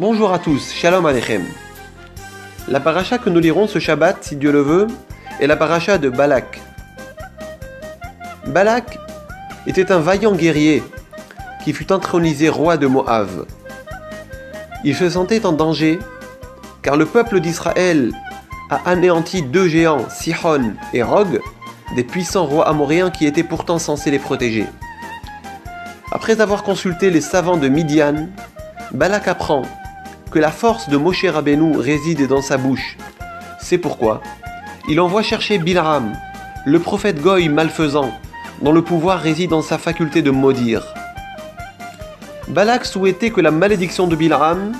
Bonjour à tous, Shalom Aleichem. La paracha que nous lirons ce Shabbat, si Dieu le veut, est la paracha de Balak. Balak était un vaillant guerrier qui fut intronisé roi de Moab. Il se sentait en danger car le peuple d'Israël a anéanti deux géants, Sihon et Og, des puissants rois amoréens qui étaient pourtant censés les protéger. Après avoir consulté les savants de Midian, Balak apprend que la force de Moshe Rabbeinu réside dans sa bouche. C'est pourquoi il envoie chercher Bil'am, le prophète Goy malfaisant, dont le pouvoir réside dans sa faculté de maudire. Balak souhaitait que la malédiction de Bil'am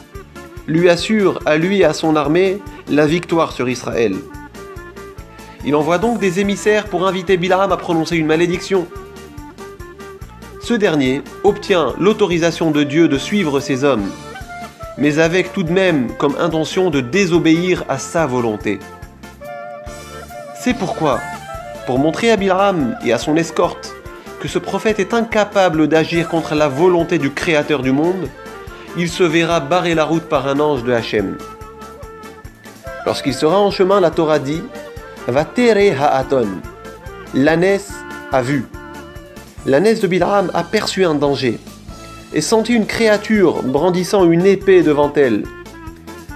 lui assure à lui et à son armée la victoire sur Israël. Il envoie donc des émissaires pour inviter Bil'am à prononcer une malédiction. Ce dernier obtient l'autorisation de Dieu de suivre ses hommes, mais avec tout de même comme intention de désobéir à sa volonté. C'est pourquoi, pour montrer à Bil'am et à son escorte que ce prophète est incapable d'agir contre la volonté du Créateur du monde, il se verra barrer la route par un ange de Hachem. Lorsqu'il sera en chemin, la Torah dit « Vatere ha'aton » l'ânesse a vu. L'ânesse de Bil'am aperçut un danger et sentit une créature brandissant une épée devant elle,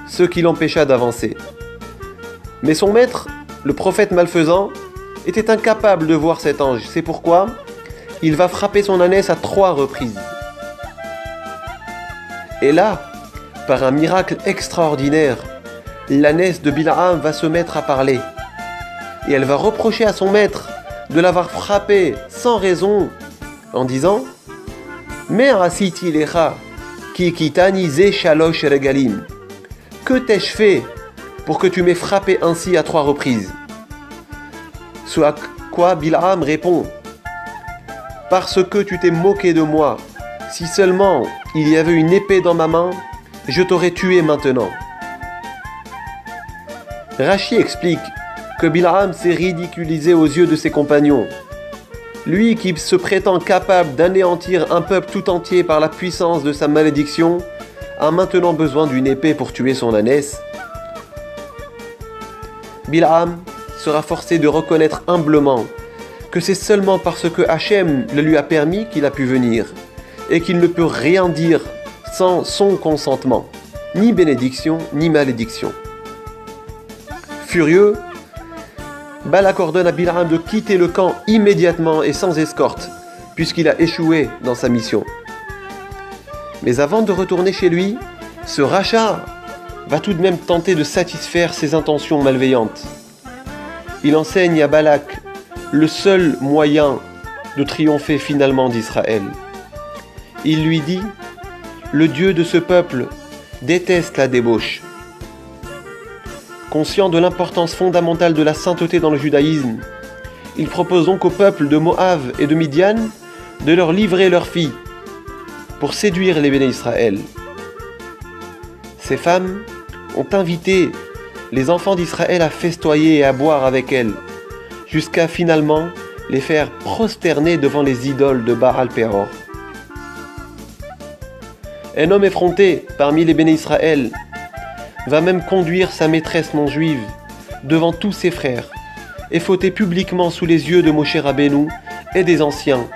ce qui l'empêcha d'avancer. Mais son maître, le prophète malfaisant, était incapable de voir cet ange. C'est pourquoi il va frapper son ânesse à 3 reprises. Et là, par un miracle extraordinaire, l'ânesse de Bil'am va se mettre à parler. Et elle va reprocher à son maître de l'avoir frappé sans raison, en disant « Mer asiti lecha, ki kitani ze shalosh regalim » Que t'ai-je fait pour que tu m'aies frappé ainsi à 3 reprises? Ce à quoi Bil'am répond « Parce que tu t'es moqué de moi. Si seulement il y avait une épée dans ma main, je t'aurais tué maintenant. » Rashi explique que Bil'am s'est ridiculisé aux yeux de ses compagnons. Lui qui se prétend capable d'anéantir un peuple tout entier par la puissance de sa malédiction, a maintenant besoin d'une épée pour tuer son ânesse. Bil'am sera forcé de reconnaître humblement que c'est seulement parce que Hachem le lui a permis qu'il a pu venir, et qu'il ne peut rien dire sans son consentement, ni bénédiction ni malédiction. Furieux, Balak ordonne à Bil'am de quitter le camp immédiatement et sans escorte, puisqu'il a échoué dans sa mission. Mais avant de retourner chez lui, ce rachat va tout de même tenter de satisfaire ses intentions malveillantes. Il enseigne à Balak le seul moyen de triompher finalement d'Israël. Il lui dit « Le Dieu de ce peuple déteste la débauche. » Conscient de l'importance fondamentale de la sainteté dans le judaïsme, il propose donc au peuple de Moab et de Midian de leur livrer leurs filles pour séduire les béné Israël. Ces femmes ont invité les enfants d'Israël à festoyer et à boire avec elles, jusqu'à finalement les faire prosterner devant les idoles de Baal Péor. Un homme effronté parmi les béné Israël va même conduire sa maîtresse non juive devant tous ses frères et fauter publiquement sous les yeux de Moshe Rabbeinu et des anciens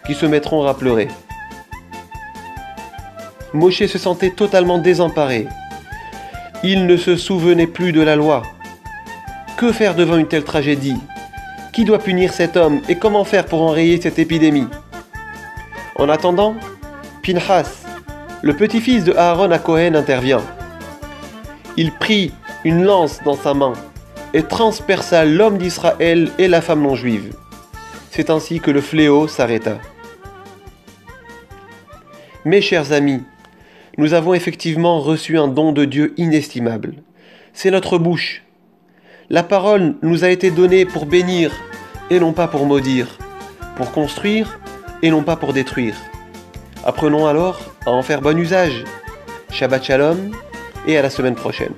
qui se mettront à pleurer. Moshe se sentait totalement désemparé. Il ne se souvenait plus de la loi. Que faire devant une telle tragédie? Qui doit punir cet homme et comment faire pour enrayer cette épidémie? En attendant, Pinhas, le petit-fils de Aaron à Cohen, intervient. Il prit une lance dans sa main et transperça l'homme d'Israël et la femme non juive. C'est ainsi que le fléau s'arrêta. Mes chers amis, nous avons effectivement reçu un don de Dieu inestimable. C'est notre bouche. La parole nous a été donnée pour bénir et non pas pour maudire, pour construire et non pas pour détruire. Apprenons alors à en faire bon usage. Shabbat Shalom et à la semaine prochaine.